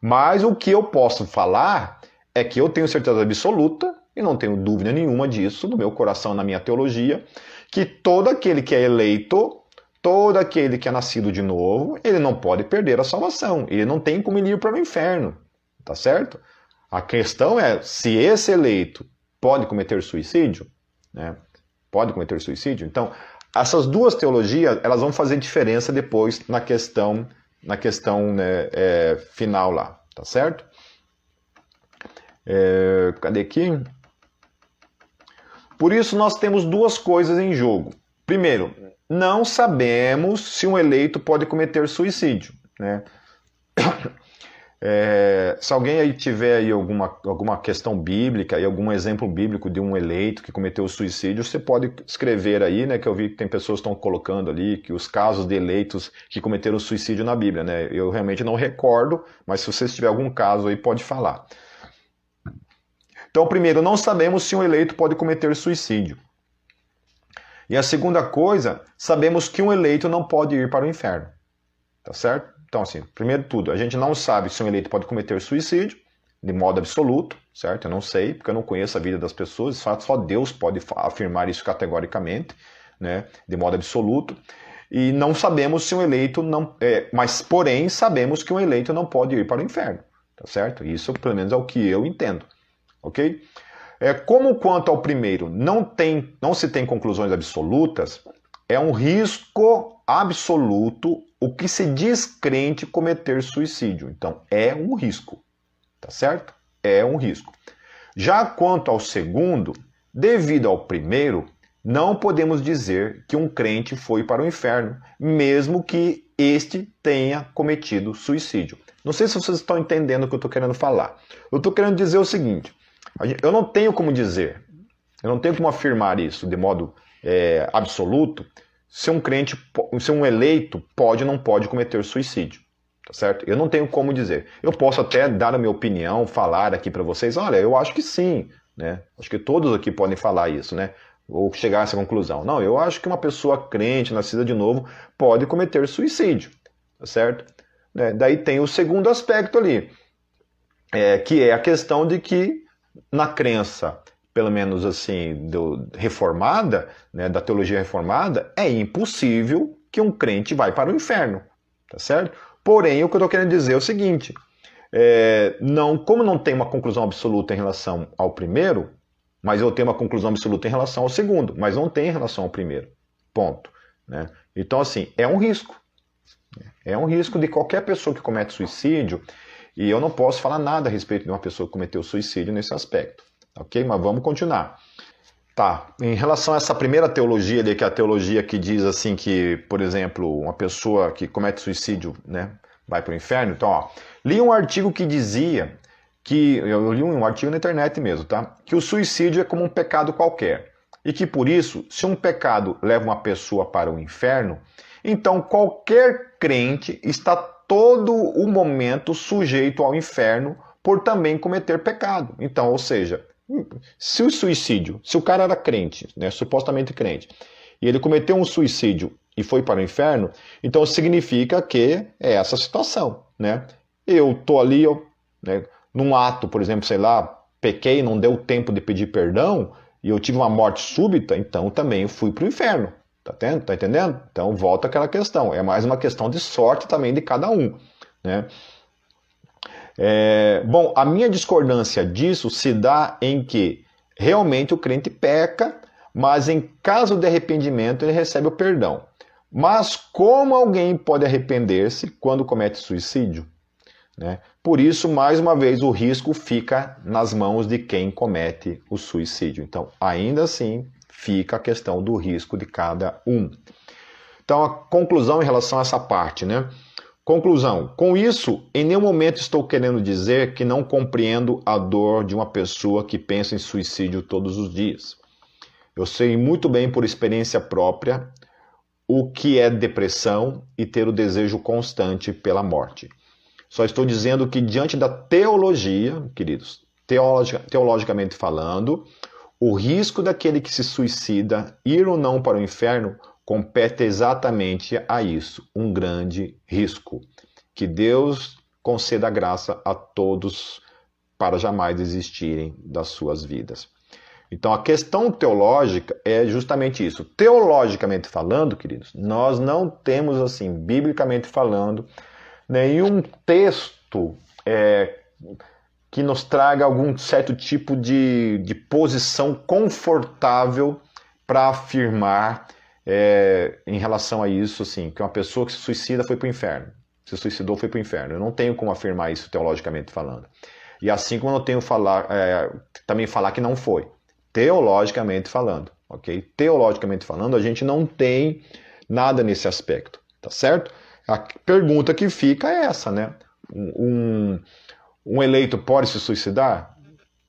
A: Mas o que eu posso falar é que eu tenho certeza absoluta, e não tenho dúvida nenhuma disso, no meu coração, na minha teologia, que todo aquele que é eleito, todo aquele que é nascido de novo, ele não pode perder a salvação, ele não tem como ir para o inferno, tá certo? A questão é se esse eleito pode cometer suicídio, né? Pode cometer suicídio. Então, essas duas teologias, elas vão fazer diferença depois na questão né, final lá, tá certo? Cadê aqui? Por isso nós temos duas coisas em jogo. Primeiro, não sabemos se um eleito pode cometer suicídio, né? Se alguém aí tiver aí alguma questão bíblica e algum exemplo bíblico de um eleito que cometeu suicídio, você pode escrever aí, né? Que eu vi que tem pessoas que estão colocando ali que os casos de eleitos que cometeram suicídio na Bíblia, né? Eu realmente não recordo, mas se você tiver algum caso aí, pode falar. Então, primeiro, não sabemos se um eleito pode cometer suicídio. E a segunda coisa, sabemos que um eleito não pode ir para o inferno, tá certo? Então, assim, primeiro de tudo, a gente não sabe se um eleito pode cometer suicídio, de modo absoluto, certo? Eu não sei, porque eu não conheço a vida das pessoas, só Deus pode afirmar isso categoricamente, né, de modo absoluto. E não sabemos se um eleito não... mas, porém, sabemos que um eleito não pode ir para o inferno, tá certo? Isso, pelo menos, é o que eu entendo, ok? Como quanto ao primeiro não se tem conclusões absolutas, é um risco absoluto o que se diz crente cometer suicídio. Então, é um risco, tá certo? É um risco. Já quanto ao segundo, devido ao primeiro, não podemos dizer que um crente foi para o inferno, mesmo que este tenha cometido suicídio. Não sei se vocês estão entendendo o que eu estou querendo falar. Eu estou querendo dizer o seguinte, eu não tenho como dizer, eu não tenho como afirmar isso de modo absoluto, se um eleito pode ou não pode cometer suicídio, tá certo? Eu não tenho como dizer. Eu posso até dar a minha opinião, falar aqui para vocês, olha, eu acho que sim, né? Acho que todos aqui podem falar isso, né? Ou chegar a essa conclusão. Não, eu acho que uma pessoa crente, nascida de novo, pode cometer suicídio, tá certo? né? Daí tem o segundo aspecto ali, que é a questão de que na crença, pelo menos assim, reformada, né, da teologia reformada, é impossível que um crente vá para o inferno, tá certo? Porém, o que eu estou querendo dizer é o seguinte, como não tem uma conclusão absoluta em relação ao primeiro, mas eu tenho uma conclusão absoluta em relação ao segundo, mas não tem em relação ao primeiro, ponto, né? Então, assim, é um risco. É um risco de qualquer pessoa que comete suicídio, e eu não posso falar nada a respeito de uma pessoa que cometeu suicídio nesse aspecto, ok? Mas vamos continuar. Tá, em relação a essa primeira teologia ali, que é a teologia que diz assim que, por exemplo, uma pessoa que comete suicídio, né, vai para o inferno. Então, ó, li um artigo que dizia que, eu li um artigo na internet mesmo, tá? Que o suicídio é como um pecado qualquer. E que por isso, se um pecado leva uma pessoa para o inferno, então qualquer crente está todo o momento sujeito ao inferno por também cometer pecado. Então, ou seja, se o suicídio, se o cara era crente, né, supostamente crente, e ele cometeu um suicídio e foi para o inferno, então significa que é essa situação, né? Eu tô ali, né, num ato, por exemplo, sei lá, pequei, não deu tempo de pedir perdão, e eu tive uma morte súbita, então também eu fui para o inferno. Tá entendendo? Então volta aquela questão. É mais uma questão de sorte também de cada um, né? Bom, a minha discordância disso se dá em que realmente o crente peca, mas em caso de arrependimento ele recebe o perdão. Mas como alguém pode arrepender-se quando comete suicídio? Né? Por isso, mais uma vez, o risco fica nas mãos de quem comete o suicídio. Então, ainda assim, fica a questão do risco de cada um. Então, a conclusão em relação a essa parte, né? Conclusão. Com isso, em nenhum momento estou querendo dizer que não compreendo a dor de uma pessoa que pensa em suicídio todos os dias. Eu sei muito bem, por experiência própria, o que é depressão e ter o desejo constante pela morte. Só estou dizendo que, diante da teologia, queridos, teologicamente falando, o risco daquele que se suicida ir ou não para o inferno compete exatamente a isso, um grande risco. Que Deus conceda graça a todos para jamais desistirem das suas vidas. Então a questão teológica é justamente isso. Teologicamente falando, queridos, nós não temos, assim, biblicamente falando, nenhum texto que nos traga algum certo tipo de posição confortável para afirmar em relação a isso, assim, que uma pessoa que se suicida foi para o inferno. Se suicidou foi para o inferno. Eu não tenho como afirmar isso teologicamente falando. E assim como eu não tenho também falar que não foi. Teologicamente falando, ok? Teologicamente falando, a gente não tem nada nesse aspecto, tá certo? A pergunta que fica é essa, né? Um eleito pode se suicidar?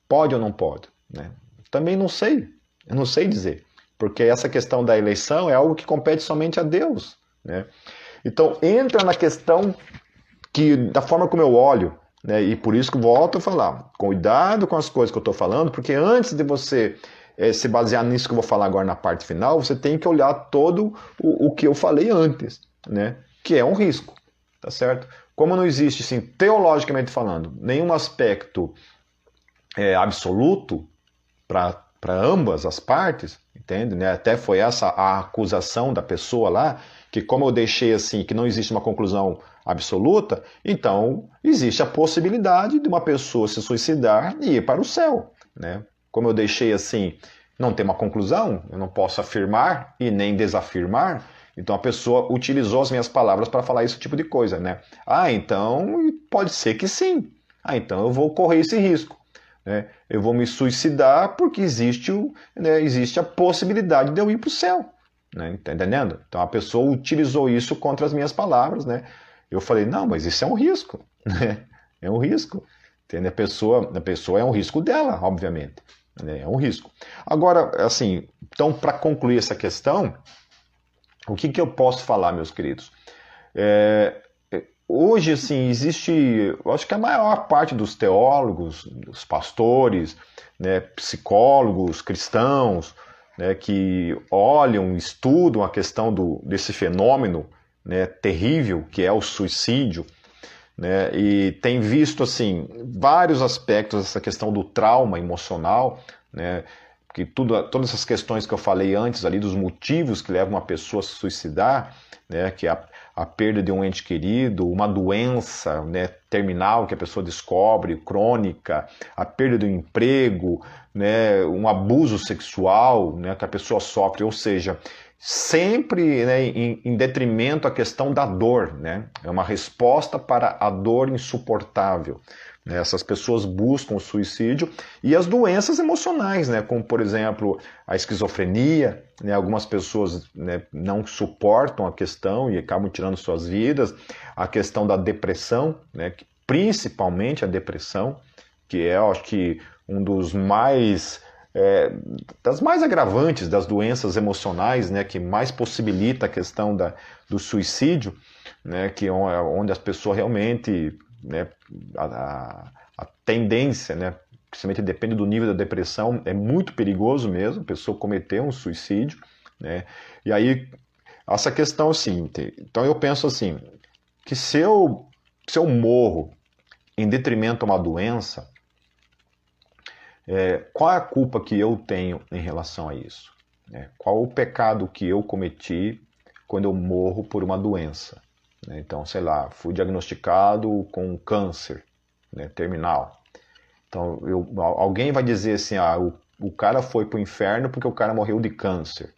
A: Pode ou não pode? Né? Também não sei. Eu não sei dizer. Porque essa questão da eleição é algo que compete somente a Deus. Né? Então, entra na questão da forma como eu olho, né? E por isso que volto a falar, cuidado com as coisas que eu estou falando, porque antes de você se basear nisso que eu vou falar agora na parte final, você tem que olhar todo o que eu falei antes, né? Que é um risco, tá certo? Como não existe, assim, teologicamente falando, nenhum aspecto absoluto para ambas as partes, entende? Né? Até foi essa a acusação da pessoa lá, que como eu deixei assim, que não existe uma conclusão absoluta, então existe a possibilidade de uma pessoa se suicidar e ir para o céu, né? Como eu deixei assim, não tem uma conclusão, eu não posso afirmar e nem desafirmar, então a pessoa utilizou as minhas palavras para falar esse tipo de coisa, né? Ah, então pode ser que sim. Ah, então eu vou correr esse risco. Né? Eu vou me suicidar porque existe a possibilidade de eu ir para o céu. Né? Tá entendendo? Então a pessoa utilizou isso contra as minhas palavras. Né? Eu falei, não, mas isso é um risco. Né? É um risco. Entende? A pessoa é um risco dela, obviamente. Né? É um risco. Agora, assim, então para concluir essa questão, o que eu posso falar, meus queridos? Hoje, assim, existe, eu acho que a maior parte dos teólogos, dos pastores, né, psicólogos, cristãos, né, que olham, estudam a questão desse fenômeno, né, terrível que é o suicídio, né, e tem visto assim vários aspectos dessa questão do trauma emocional, né, que todas essas questões que eu falei antes ali, dos motivos que levam uma pessoa a se suicidar, né, que é a perda de um ente querido, uma doença, né, terminal que a pessoa descobre, crônica, a perda do emprego, né, um abuso sexual, né, que a pessoa sofre, ou seja, sempre, né, em detrimento à questão da dor, né, é uma resposta para a dor insuportável. Essas pessoas buscam o suicídio e as doenças emocionais, né, como por exemplo a esquizofrenia, né, algumas pessoas, né, não suportam a questão e acabam tirando suas vidas, a questão da depressão, né, principalmente a depressão, que é, eu acho que, um dos mais das mais agravantes das doenças emocionais, né, que mais possibilita a questão do suicídio, né, que é onde as pessoas realmente, né, a tendência, né, principalmente depende do nível da depressão, é muito perigoso mesmo a pessoa cometer um suicídio, né, e aí essa questão assim, então eu penso assim, que se eu morro em detrimento a uma doença, qual é a culpa que eu tenho em relação a isso? Qual o pecado que eu cometi quando eu morro por uma doença? Então, sei lá, fui diagnosticado com câncer, né, terminal. Então, alguém vai dizer assim, o cara foi para o inferno porque o cara morreu de câncer,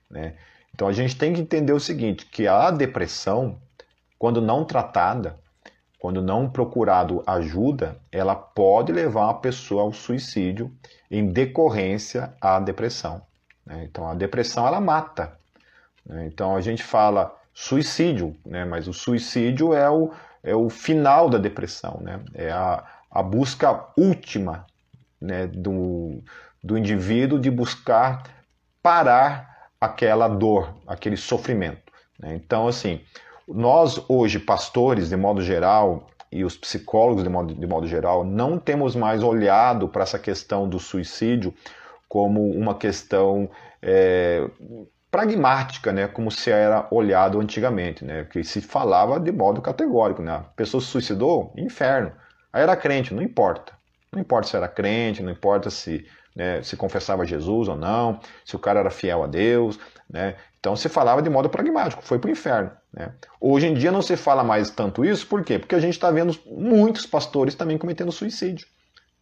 A: né? Então, a gente tem que entender o seguinte, que a depressão, quando não tratada, quando não procurado ajuda, ela pode levar a pessoa ao suicídio em decorrência à depressão. Então, a depressão, ela mata. Então, a gente fala suicídio, né? Mas o suicídio é o final da depressão, né? É a busca última, né, do indivíduo de buscar parar aquela dor, aquele sofrimento, né? Então, assim, nós hoje, pastores, de modo geral, e os psicólogos, de modo geral, não temos mais olhado para essa questão do suicídio como uma questão pragmática, né, como se era olhado antigamente, né, que se falava de modo categórico, né, a pessoa se suicidou, inferno. Aí era crente, não importa. Não importa se era crente, não importa se, né, se confessava Jesus ou não, se o cara era fiel a Deus, né, então se falava de modo pragmático, foi para o inferno, né. Hoje em dia não se fala mais tanto isso, por quê? Porque a gente está vendo muitos pastores também cometendo suicídio,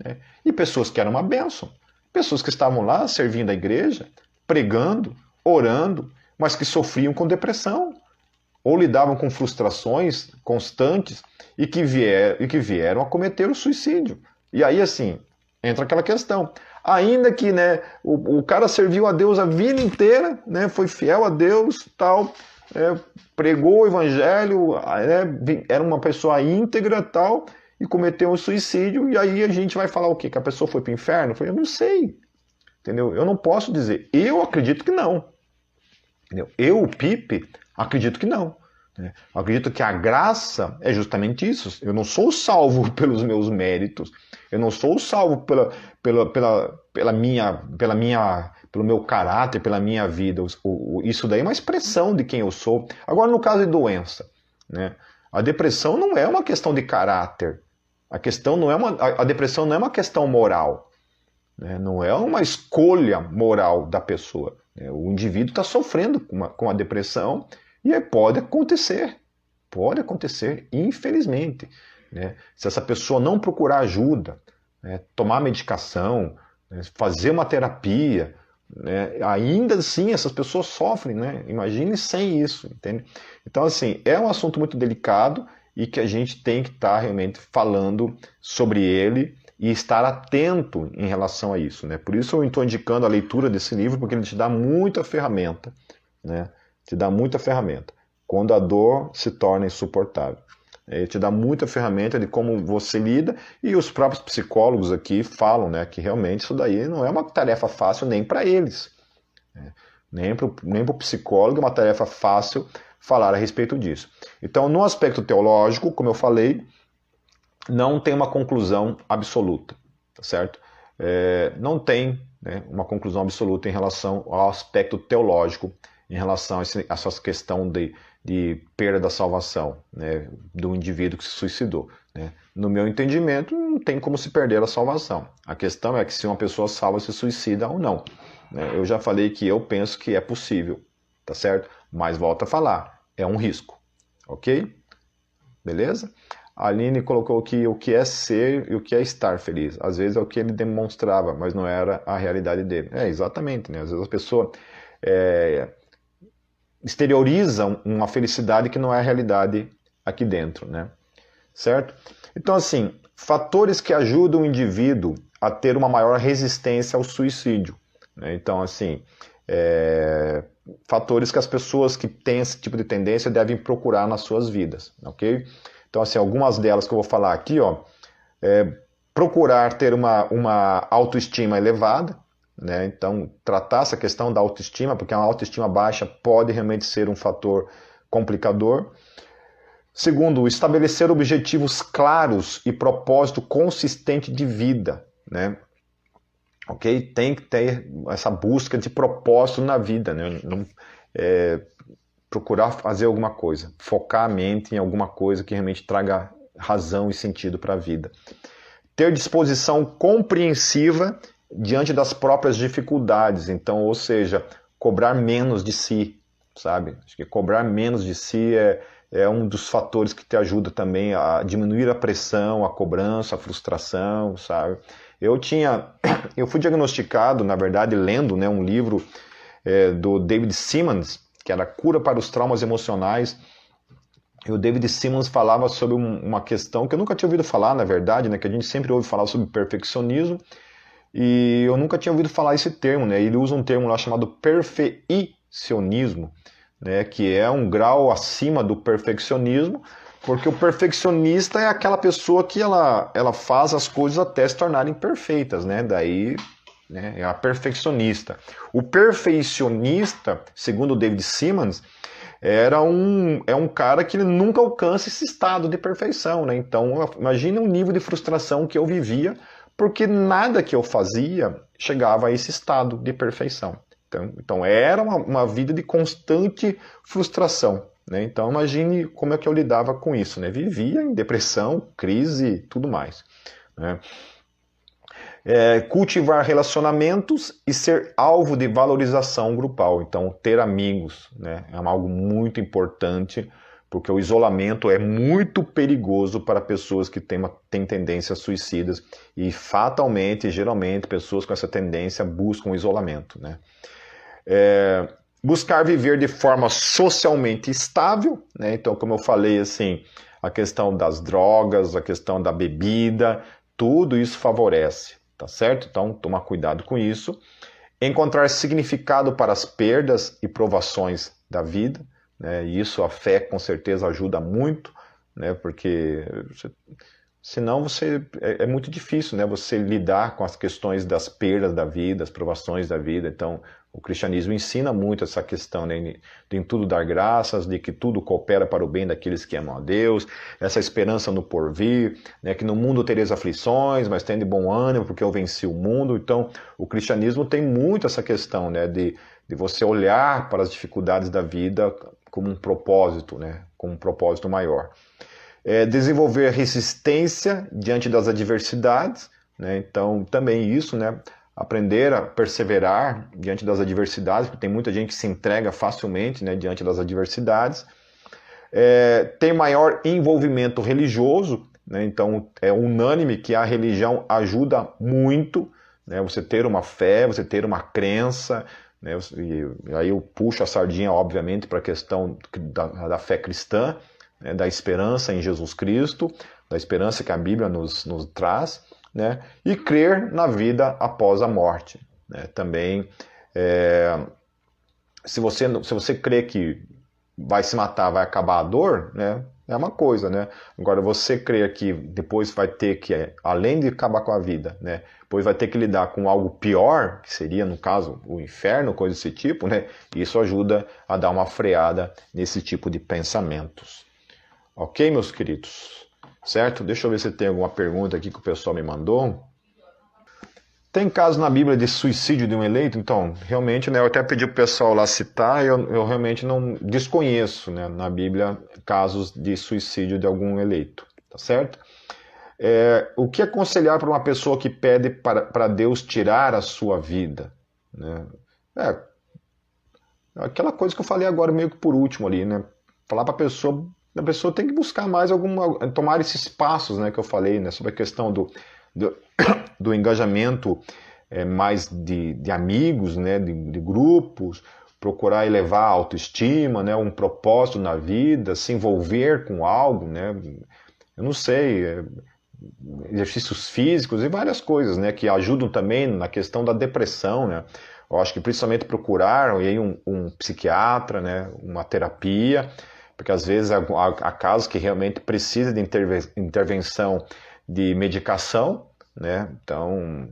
A: né, e pessoas que eram uma bênção, pessoas que estavam lá servindo a igreja, pregando, orando, mas que sofriam com depressão, ou lidavam com frustrações constantes e que vieram a cometer o suicídio. E aí, assim, entra aquela questão. Ainda que, né, o cara serviu a Deus a vida inteira, né, foi fiel a Deus, tal, pregou o evangelho, era uma pessoa íntegra, tal, e cometeu um suicídio, e aí a gente vai falar o quê? Que a pessoa foi para o inferno? Eu não sei. Entendeu? Eu não posso dizer. Eu acredito que não. Entendeu? Eu, o Pipe, acredito que não. Né? Eu acredito que a graça é justamente isso. Eu não sou salvo pelos meus méritos. Eu não sou salvo pelo meu caráter, pela minha vida. Isso daí é uma expressão de quem eu sou. Agora, no caso de doença, né? A depressão não é uma questão de caráter. A depressão não é uma questão moral. Não é uma escolha moral da pessoa. O indivíduo está sofrendo com a depressão e pode acontecer, infelizmente. Se essa pessoa não procurar ajuda, tomar medicação, fazer uma terapia, ainda assim essas pessoas sofrem. Imagine sem isso, entende? Então, assim, é um assunto muito delicado e que a gente tem que estar realmente falando sobre ele e estar atento em relação a isso, né? Por isso eu estou indicando a leitura desse livro, porque ele te dá muita ferramenta, né? Te dá muita ferramenta. Quando a dor se torna insuportável. Ele te dá muita ferramenta de como você lida, e os próprios psicólogos aqui falam, né, que realmente isso daí não é uma tarefa fácil nem para eles. Nem para o psicólogo é uma tarefa fácil falar a respeito disso. Então, no aspecto teológico, como eu falei, não tem uma conclusão absoluta, tá certo? Não tem, né, uma conclusão absoluta em relação ao aspecto teológico, em relação a essa questão de perda da salvação, né, do indivíduo que se suicidou, né? No meu entendimento, não tem como se perder a salvação. A questão é que se uma pessoa salva se suicida ou não, né? Eu já falei que eu penso que é possível, tá certo? Mas volto a falar, é um risco, ok? Beleza? A Aline colocou que o que é ser e o que é estar feliz. Às vezes é o que ele demonstrava, mas não era a realidade dele. É, exatamente, né? Às vezes a pessoa exterioriza uma felicidade que não é a realidade aqui dentro, né? Certo? Então, assim, fatores que ajudam o indivíduo a ter uma maior resistência ao suicídio, né? Então, assim, fatores que as pessoas que têm esse tipo de tendência devem procurar nas suas vidas, ok? Então, assim, algumas delas que eu vou falar aqui, ó, procurar ter uma autoestima elevada, né? Então, tratar essa questão da autoestima, porque uma autoestima baixa pode realmente ser um fator complicador. Segundo, estabelecer objetivos claros e propósito consistente de vida, né? Ok? Tem que ter essa busca de propósito na vida, né? Não, procurar fazer alguma coisa, focar a mente em alguma coisa que realmente traga razão e sentido para a vida. Ter disposição compreensiva diante das próprias dificuldades, então, ou seja, cobrar menos de si, sabe? Acho que cobrar menos de si é um dos fatores que te ajuda também a diminuir a pressão, a cobrança, a frustração, sabe? Eu fui diagnosticado, na verdade, lendo, né, um livro do David Simmons, que era Cura para os Traumas Emocionais. E o David Simmons falava sobre uma questão que eu nunca tinha ouvido falar, na verdade, né, que a gente sempre ouve falar sobre perfeccionismo, e eu nunca tinha ouvido falar esse termo, né? Ele usa um termo lá chamado perfeicionismo, né, que é um grau acima do perfeccionismo, porque o perfeccionista é aquela pessoa que ela faz as coisas até se tornarem perfeitas, né? Daí, né, é a perfeccionista. O perfeicionista, segundo o David Simmons, é um cara que ele nunca alcança esse estado de perfeição, né? Então, imagine o nível de frustração que eu vivia, porque nada que eu fazia chegava a esse estado de perfeição. Então era uma vida de constante frustração, né? Então imagine como é que eu lidava com isso, né? Vivia em depressão, crise, tudo mais, né? Cultivar relacionamentos e ser alvo de valorização grupal. Então ter amigos, né, é algo muito importante, porque o isolamento é muito perigoso para pessoas que têm tendências suicidas e fatalmente, geralmente, pessoas com essa tendência buscam o isolamento, né? Buscar viver de forma socialmente estável, né? Então, como eu falei, assim, a questão das drogas, a questão da bebida, tudo isso favorece, tá certo? Então, tomar cuidado com isso. Encontrar significado para as perdas e provações da vida, né? E isso a fé com certeza ajuda muito, né? Porque senão é muito difícil, né, você lidar com as questões das perdas da vida, as provações da vida. Então, o cristianismo ensina muito essa questão, né, de em tudo dar graças, de que tudo coopera para o bem daqueles que amam a Deus, essa esperança no porvir, né, que no mundo tereis aflições, mas tende bom ânimo, porque eu venci o mundo. Então, o cristianismo tem muito essa questão, né, de você olhar para as dificuldades da vida como um propósito, né, como um propósito maior. Desenvolver resistência diante das adversidades, né? Então também isso, né? Aprender a perseverar diante das adversidades, porque tem muita gente que se entrega facilmente, né, diante das adversidades. Ter maior envolvimento religioso, né? Então é unânime que a religião ajuda muito, né? Você ter uma fé, você ter uma crença, né? E aí eu puxo a sardinha, obviamente, para a questão da fé cristã, né, da esperança em Jesus Cristo, da esperança que a Bíblia nos traz, né, e crer na vida após a morte, né. Também, se você crê que vai se matar, vai acabar a dor, né, é uma coisa, né. Agora, você crer que depois vai ter que, além de acabar com a vida, né, depois vai ter que lidar com algo pior, que seria, no caso, o inferno, coisa desse tipo, né, isso ajuda a dar uma freada nesse tipo de pensamentos. Ok, meus queridos? Certo? Deixa eu ver se tem alguma pergunta aqui que o pessoal me mandou. Tem casos na Bíblia de suicídio de um eleito? Então, realmente, né, eu até pedi para o pessoal lá citar, eu realmente não desconheço, né, na Bíblia casos de suicídio de algum eleito, tá certo? O que aconselhar para uma pessoa que pede para Deus tirar a sua vida? Né? Aquela coisa que eu falei agora meio que por último ali, né? Falar para a pessoa tem que buscar mais tomar esses passos, né, que eu falei, né, sobre a questão do, do engajamento mais de amigos, né, de grupos, procurar elevar a autoestima, né, um propósito na vida, se envolver com algo, né, eu não sei, exercícios físicos e várias coisas, né, que ajudam também na questão da depressão, né. Eu acho que principalmente procurar aí um psiquiatra, né, uma terapia, porque às vezes há casos que realmente precisa de intervenção de medicação, né? Então,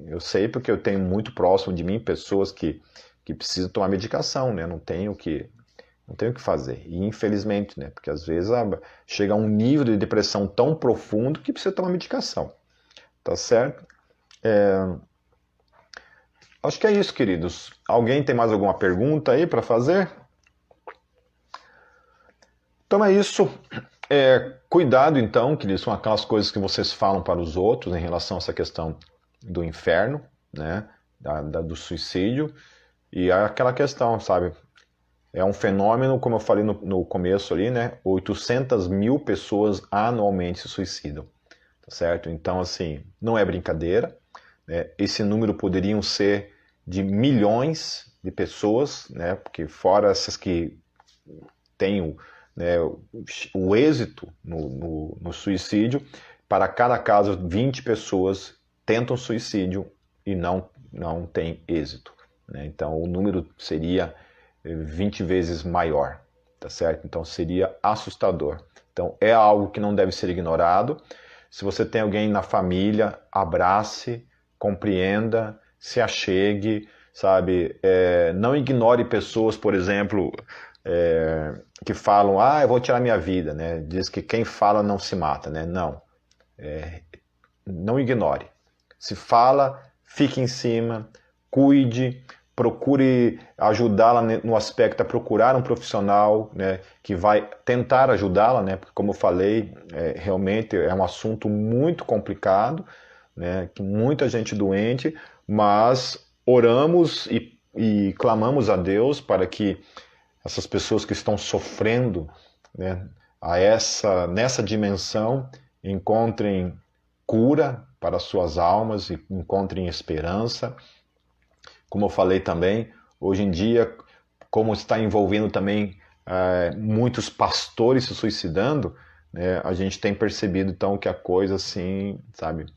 A: eu sei porque eu tenho muito próximo de mim pessoas que precisam tomar medicação, né? Não tenho o que fazer. E infelizmente, né? Porque às vezes chega a um nível de depressão tão profundo que precisa tomar medicação. Tá certo? Acho que é isso, queridos. Alguém tem mais alguma pergunta aí para fazer? Então é isso. Cuidado, então, que são aquelas coisas que vocês falam para os outros em relação a essa questão do inferno, né? Do suicídio. E aquela questão, sabe? É um fenômeno, como eu falei no começo ali, né? 800 mil pessoas anualmente se suicidam, tá certo? Então, assim, não é brincadeira, né? Esse número poderiam ser de milhões de pessoas, né? Porque fora essas que têm né, o êxito no suicídio, para cada caso, 20 pessoas tentam suicídio e não tem êxito. Né? Então, o número seria 20 vezes maior, tá certo? Então, seria assustador. Então, é algo que não deve ser ignorado. Se você tem alguém na família, abrace, compreenda, se achegue, sabe? Não ignore pessoas, por exemplo, que falam, eu vou tirar minha vida, né? Diz que quem fala não se mata, né? Não. Não ignore. Se fala, fique em cima, cuide, procure ajudá-la no aspecto a procurar um profissional, né, que vai tentar ajudá-la, né? Porque como eu falei, realmente é um assunto muito complicado, né? Que muita gente doente, mas oramos e clamamos a Deus para que essas pessoas que estão sofrendo, né, nessa dimensão encontrem cura para suas almas e encontrem esperança. Como eu falei também, hoje em dia, como está envolvendo também muitos pastores se suicidando, né, a gente tem percebido então que a coisa assim, sabe,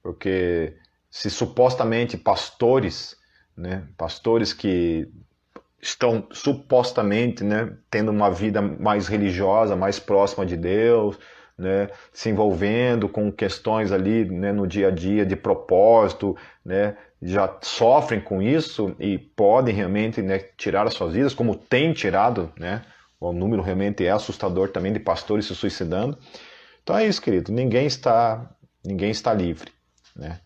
A: porque se supostamente pastores, né, pastores que estão supostamente, né, tendo uma vida mais religiosa, mais próxima de Deus, né, se envolvendo com questões ali, né, no dia a dia de propósito, né, já sofrem com isso e podem realmente, né, tirar as suas vidas, como tem tirado, né, o número realmente é assustador também de pastores se suicidando. Então é isso, querido, ninguém está livre, né,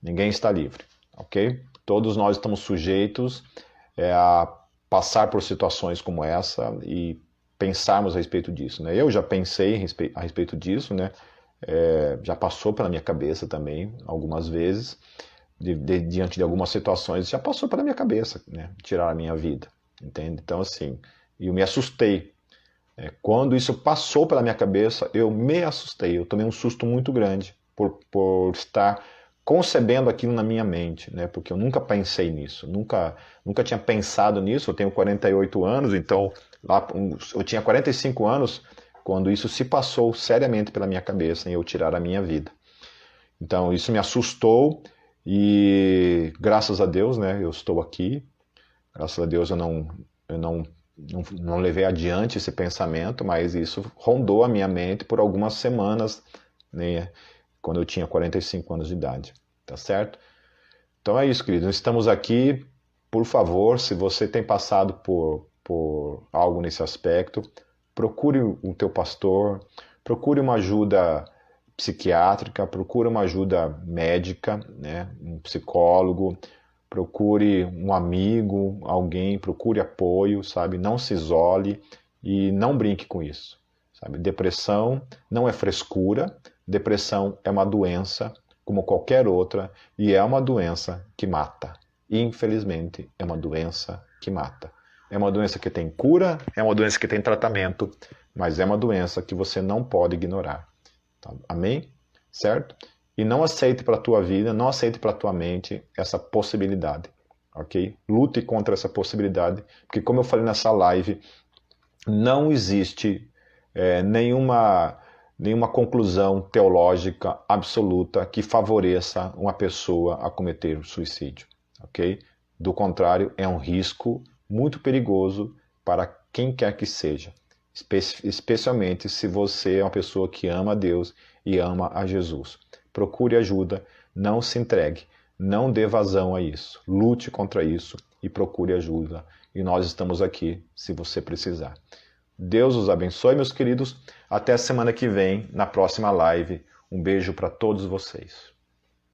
A: ninguém está livre, ok? Todos nós estamos sujeitos a passar por situações como essa e pensarmos a respeito disso, né? Eu já pensei a respeito disso, né? Já passou pela minha cabeça também algumas vezes, diante de algumas situações, já passou pela minha cabeça, né? Tirar a minha vida, entende? Então, assim, eu me assustei. Quando isso passou pela minha cabeça, eu me assustei, eu tomei um susto muito grande por estar concebendo aquilo na minha mente, né? Porque eu nunca pensei nisso, nunca tinha pensado nisso. Eu tenho 48 anos, então eu tinha 45 anos quando isso se passou seriamente pela minha cabeça em eu tirar a minha vida. Então isso me assustou e graças a Deus, né? Eu estou aqui. Graças a Deus eu não levei adiante esse pensamento, mas isso rondou a minha mente por algumas semanas, né? Quando eu tinha 45 anos de idade, tá certo? Então é isso, querido. Estamos aqui, por favor, se você tem passado por algo nesse aspecto, procure o teu pastor, procure uma ajuda psiquiátrica, procure uma ajuda médica, né? Um psicólogo, procure um amigo, alguém, procure apoio, sabe? Não se isole e não brinque com isso, sabe? Depressão não é frescura, depressão é uma doença como qualquer outra e é uma doença que mata. Infelizmente, é uma doença que mata. É uma doença que tem cura, é uma doença que tem tratamento, mas é uma doença que você não pode ignorar. Tá? Amém? Certo? E não aceite para a tua vida, não aceite para a tua mente essa possibilidade, ok? Lute contra essa possibilidade, porque como eu falei nessa live, não existe nenhuma conclusão teológica absoluta que favoreça uma pessoa a cometer o suicídio, ok? Do contrário, é um risco muito perigoso para quem quer que seja, especialmente se você é uma pessoa que ama a Deus e ama a Jesus. Procure ajuda, não se entregue, não dê vazão a isso. Lute contra isso e procure ajuda. E nós estamos aqui se você precisar. Deus os abençoe, meus queridos. Até a semana que vem, na próxima live. Um beijo para todos vocês.